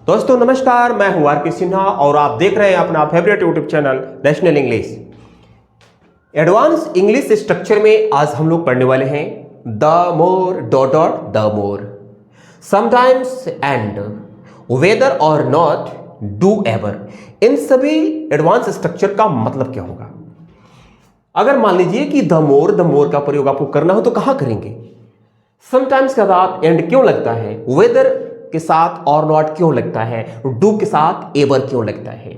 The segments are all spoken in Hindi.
दोस्तों नमस्कार, मैं हूं आर के सिन्हा और आप देख रहे हैं अपना favourite YouTube channel national English. Advance English structure में आज हम लोग पढ़ने वाले हैं the more dot dot the more, sometimes and, whether or not, do ever. इन सभी एडवांस स्ट्रक्चर का मतलब क्या होगा? अगर मान लीजिए कि द मोर का प्रयोग आपको करना हो तो कहां करेंगे? समटाइम्स के साथ एंड क्यों लगता है, वेदर के साथ और नॉट क्यों लगता है, डू के साथ एवर क्यों लगता है,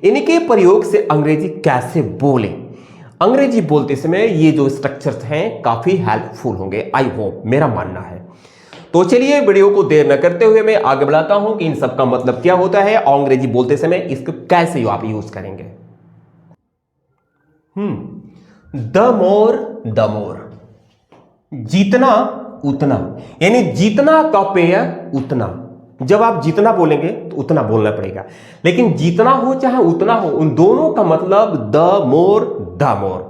इनके प्रयोग से अंग्रेजी कैसे बोले। अंग्रेजी बोलते समय ये जो स्ट्रक्चर्स हैं काफी हेल्पफुल होंगे, आई होप, मेरा मानना है। तो चलिए वीडियो को देर न करते हुए मैं आगे बढ़ाता हूं कि इन सब का मतलब क्या होता है और अंग्रेजी बोलते समय इसको कैसे आप यूज करेंगे। द मोर, जितना उतना, यानी जितना का पेयर उतना। जब आप जितना बोलेंगे तो उतना बोलना पड़ेगा, लेकिन जितना हो चाहे उतना हो, उन दोनों का मतलब द मोर।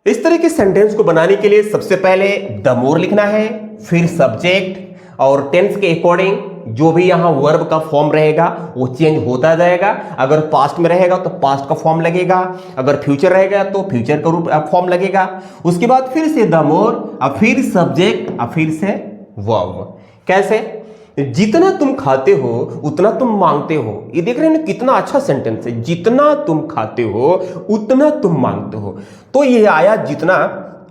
इस तरह के सेंटेंस को बनाने के लिए सबसे पहले द मोर लिखना है, फिर सब्जेक्ट और टेंस के अकॉर्डिंग जो भी यहां वर्ब का फॉर्म रहेगा वो चेंज होता जाएगा। अगर पास्ट में रहेगा तो पास्ट का फॉर्म लगेगा, अगर फ्यूचर रहेगा तो फ्यूचर का रूप फॉर्म लगेगा। उसके बाद फिर से द मोर, अब फिर सब्जेक्ट, अब फिर से वर्ब। कैसे? जितना तुम खाते हो उतना तुम मांगते हो। ये देख रहे हैं ना कितना अच्छा सेंटेंस है, जितना तुम खाते हो उतना तुम मांगते हो। तो ये आया जितना,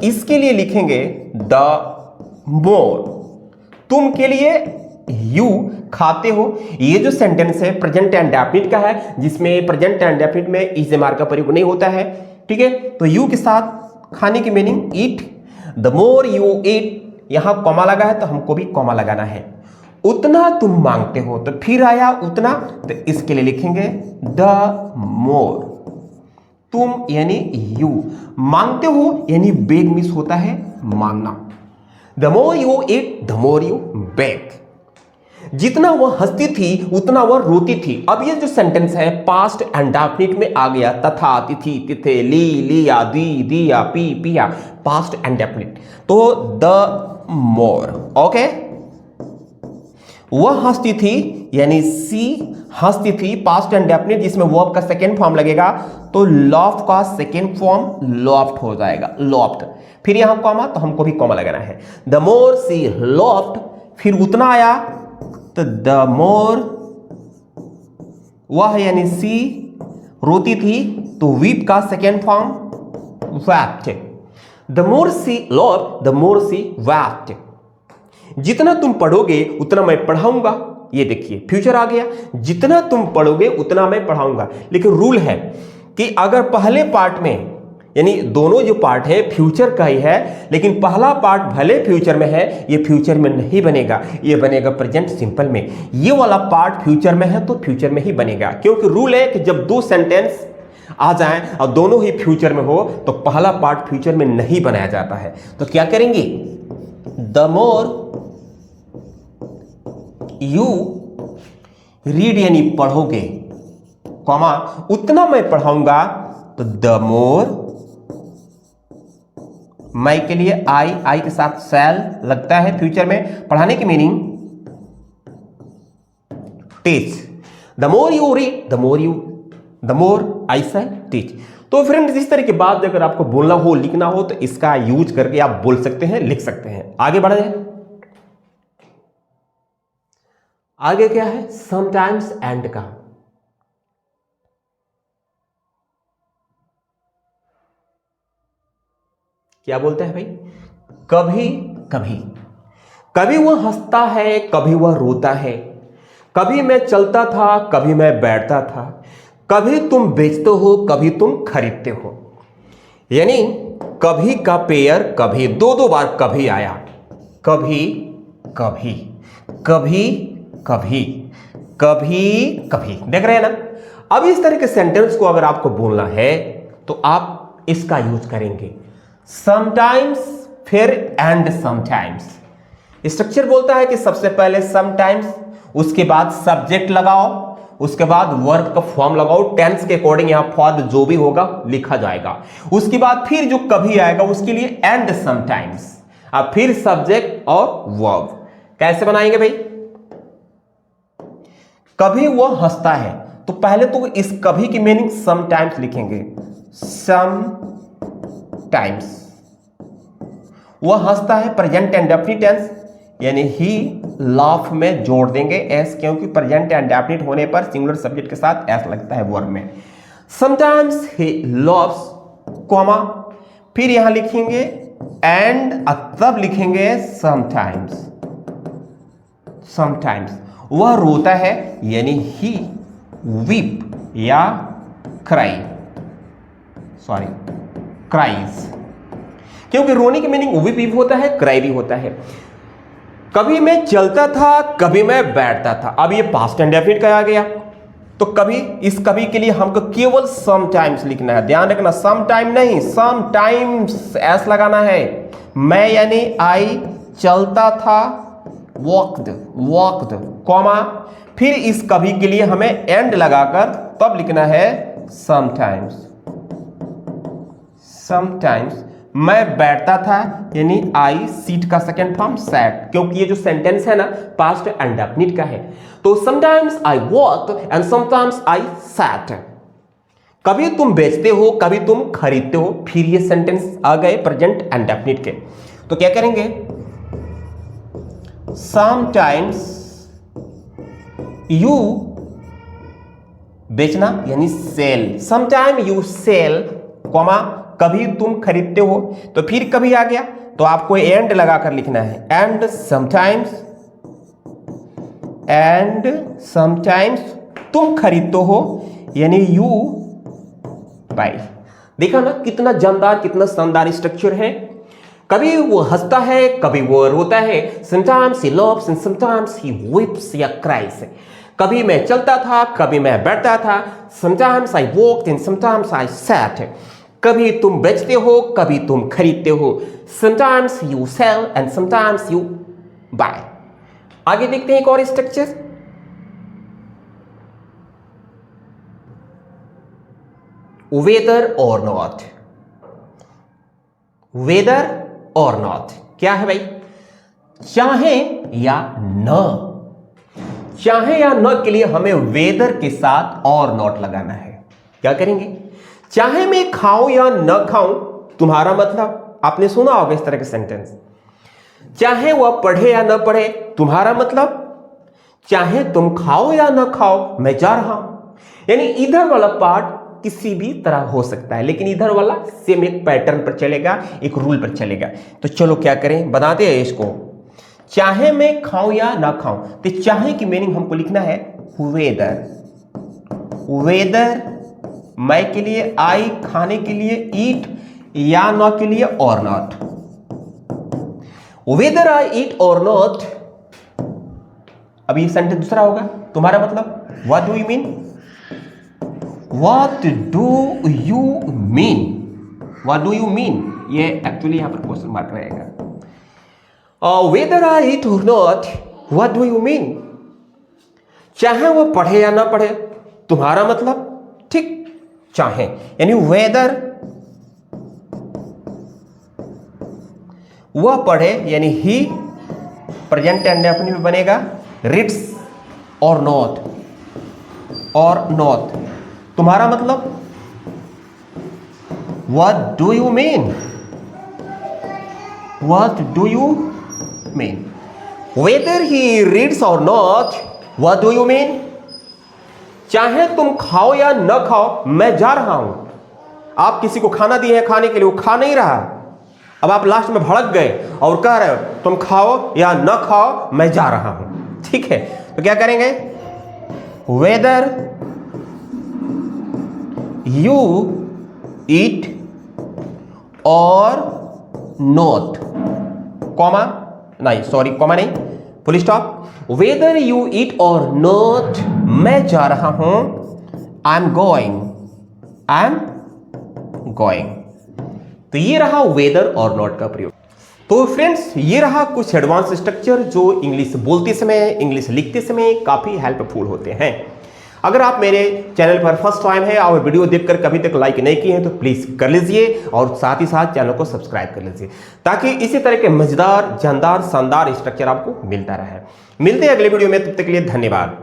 इसके लिए लिखेंगे द मोर। तुम के लिए यू, खाते हो। ये जो सेंटेंस है प्रेजेंट एंड डेफिनिट का है, जिसमें प्रेजेंट एंड डेफिनिट में इज एम आर का प्रयोग नहीं होता है, ठीक है। तो यू के साथ खाने की meaning eat, the more you ईट। यहां कॉमा लगा है तो हमको भी कॉमा लगाना है। उतना तुम मांगते हो, तो फिर आया उतना, तो इसके लिए लिखेंगे द मोर। तुम यानी यू, मांगते हो यानी बेग मिस होता है मांगना। The more you eat the more you beg. जितना वह हंसती थी उतना वह रोती थी। अब ये जो सेंटेंस है पास्ट एंड डेफिनिट में आ गया, तथा, तिथि, तिथे, ली, लिया, दी, दिया, पी, पिया, पास्ट एंड डेफिनिट। तो द मोर, ओके। वह हंसती थी यानी सी हंसती थी, पास्ट एंड डेफिनिट, जिसमें वर्ब का सेकेंड फॉर्म लगेगा तो लॉफ्ट का सेकेंड फॉर्म लॉफ्ट हो जाएगा, लॉफ्ट। फिर यहां कॉमा, तो हमको भी कॉमा लगाना है। द मोर सी लॉफ्ट, फिर उतना आया तो द मोर, वह यानी सी रोती थी तो वीप का second form wept. The more she laughed the more she wept. जितना तुम पढ़ोगे उतना मैं पढ़ाऊंगा। ये देखिए फ्यूचर आ गया, जितना तुम पढ़ोगे उतना मैं पढ़ाऊंगा। लेकिन रूल है कि अगर पहले पार्ट में, यानी दोनों जो पार्ट है फ्यूचर का ही है, लेकिन पहला पार्ट भले फ्यूचर में है, ये फ्यूचर में नहीं बनेगा, ये बनेगा प्रेजेंट सिंपल में। ये वाला पार्ट फ्यूचर में है तो फ्यूचर में ही बनेगा, क्योंकि रूल है कि जब दो सेंटेंस आ जाएं और दोनों ही फ्यूचर में हो तो पहला पार्ट फ्यूचर में नहीं बनाया जाता है। तो क्या करेंगे? द मोर यू रीड यानी पढ़ोगे, कॉमा, उतना मैं पढ़ाऊंगा तो द मोर, मैं के लिए आई के साथ सैल लगता है फ्यूचर में, पढ़ाने की meaning teach. The more you read the more I shall teach. तो फ्रेंड्स इस तरह की बात अगर आपको बोलना हो, लिखना हो तो इसका यूज करके आप बोल सकते हैं, लिख सकते हैं। आगे बढ़ जाए। आगे क्या है? समटाइम्स एंड का। क्या बोलते हैं भाई? कभी कभी, कभी वह हंसता है कभी वह रोता है, कभी मैं चलता था कभी मैं बैठता था, कभी तुम बेचते हो कभी तुम खरीदते हो। यानी कभी का पेयर कभी, दो बार कभी आया, कभी कभी, कभी कभी, कभी कभी, देख रहे हैं ना। अब इस तरह के सेंटेंस को अगर आपको बोलना है तो आप इसका यूज करेंगे समटाइम्स, फिर एंड समटाइम्स। स्ट्रक्चर बोलता है कि सबसे पहले समटाइम्स, उसके बाद सब्जेक्ट लगाओ, उसके बाद वर्ब का फॉर्म लगाओ, टेंस के अकॉर्डिंग यहां फॉर्म जो भी होगा लिखा जाएगा। उसके बाद फिर जो कभी आएगा उसके लिए एंड समटाइम्स, अब फिर सब्जेक्ट और वर्ब। कैसे बनाएंगे भाई? कभी वो हंसता है, तो पहले तो इस कभी की मीनिंग समटाइम्स लिखेंगे, समटाइम्स। वह हंसता है प्रेजेंट एंड डेफिनिट टेंस, यानी ही लाफ में जोड़ देंगे एस, क्योंकि प्रेजेंट एंड डेफिनिट होने पर सिंगुलर सब्जेक्ट के साथ एस लगता है वर्ब में। समटाइम्स ही लव्स, कॉमा, फिर यहां लिखेंगे एंड, तब लिखेंगे समटाइम्स। समटाइम्स वह रोता है, यानी ही वीप या क्राई, सॉरी क्राइज, क्योंकि रोने की मीनिंग वीप भी होता है, क्राई भी होता है। कभी मैं चलता था, कभी मैं बैठता था, अब ये पास्ट एंड डेफिनिट का आ गया, तो कभी, इस कभी के लिए हमको केवल समटाइम्स लिखना है। ध्यान रखना, समटाइम नहीं, समटाइम्स एस लगाना है। मैं यानी आई, चलता था वॉक्ड, वॉक्ड, कॉमा, फिर इस कभी के लिए हमें एंड लगाकर तब लिखना है समटाइम्स। समटाइम्स मैं बैठता था, यानी आई सीट का सेकेंड फॉर्म सैट, क्योंकि ये जो सेंटेंस है ना पास्ट एंड डेफिनिट का है। तो sometimes I walked and sometimes I sat. कभी तुम बेचते हो, कभी तुम खरीदते हो, फिर ये सेंटेंस आ गए प्रेजेंट एंड डेफिनिट के। तो क्या करेंगे, समटाइम्स यू, बेचना यानी sell, sometime you sell, comma, कभी तुम खरीदते हो, तो फिर कभी आ गया तो आपको एंड लगाकर लिखना है, एंड समटाइम्स तुम खरीदते हो, यानी यू बाय। देखा ना कितना जानदार, कितना शानदार स्ट्रक्चर है। कभी वो हंसता है, कभी वो रोता है, sometimes he loves and sometimes he weeps या क्राइज। कभी मैं चलता था, कभी मैं बैठता था, sometimes I walked and sometimes I sat. कभी तुम बेचते हो, कभी तुम खरीदते हो, sometimes you sell and sometimes you buy. आगे देखते हैं एक और structure. Whether or not, whether or not क्या है भाई, चाहे या न। चाहे या न के लिए हमें वेदर के साथ और नॉट लगाना है। क्या करेंगे, चाहे मैं खाऊं या न खाऊं, तुम्हारा मतलब, आपने सुना होगा इस तरह के सेंटेंस। चाहे वह पढ़े या न पढ़े, तुम्हारा मतलब, चाहे तुम खाओ या न खाओ, मैं जा रहा हूं। यानी इधर वाला पार्ट किसी भी तरह हो सकता है, लेकिन इधर वाला सेम एक पैटर्न पर चलेगा, एक रूल पर चलेगा। तो चलो क्या करें, बताते हैं इसको। चाहे मैं खाऊं या ना खाऊं, तो चाहे की मीनिंग हमको लिखना है वेदर। वेदर मैं के लिए आई, खाने के लिए ईट, या ना के लिए और नॉट। वेदर आई ईट और नॉट। अब ये सेंटेंस दूसरा होगा, तुम्हारा मतलब, what do you mean, what do you mean, what do you mean, ये एक्चुअली यहां पर क्वेश्चन मार्क रहेगा। वेदर आई ईट और not, what do you mean. चाहे वो पढ़े या ना पढ़े, तुम्हारा मतलब, ठीक, चाहे, यानी वेदर वह पढ़े, यानी ही प्रेजेंट एंड डेफिनिट में बनेगा, रीड्स और नॉट, और नॉट, तुम्हारा मतलब, what do you mean, what do you mean. Whether he reads और not, what do you mean. चाहे तुम खाओ या न खाओ, मैं जा रहा हूं। आप किसी को खाना दिए हैं खाने के लिए, वो खा नहीं रहा, अब आप लास्ट में भड़क गए और कह रहे हो तुम खाओ या न खाओ, मैं जा रहा हूं। ठीक है, तो क्या करेंगे, वेदर यू ईट और नॉट, कॉमा नहीं, सॉरी कॉमा नहीं, full stop. Whether you eat और नॉट, मैं जा रहा हूं, I am going, I am going. तो ये रहा वेदर और नॉट का प्रयोग। तो फ्रेंड्स, ये रहा कुछ एडवांस स्ट्रक्चर जो इंग्लिश बोलते समय, इंग्लिश लिखते समय काफी हेल्पफुल होते हैं। अगर आप मेरे चैनल पर फर्स्ट टाइम है और वीडियो देखकर कभी तक लाइक नहीं किए हैं तो प्लीज कर लीजिए, और साथ ही साथ चैनल को सब्सक्राइब कर लीजिए, ताकि इसी तरह के मजेदार, जानदार, शानदार स्ट्रक्चर आपको मिलता रहे। मिलते हैं अगले वीडियो में, तब तक के लिए धन्यवाद।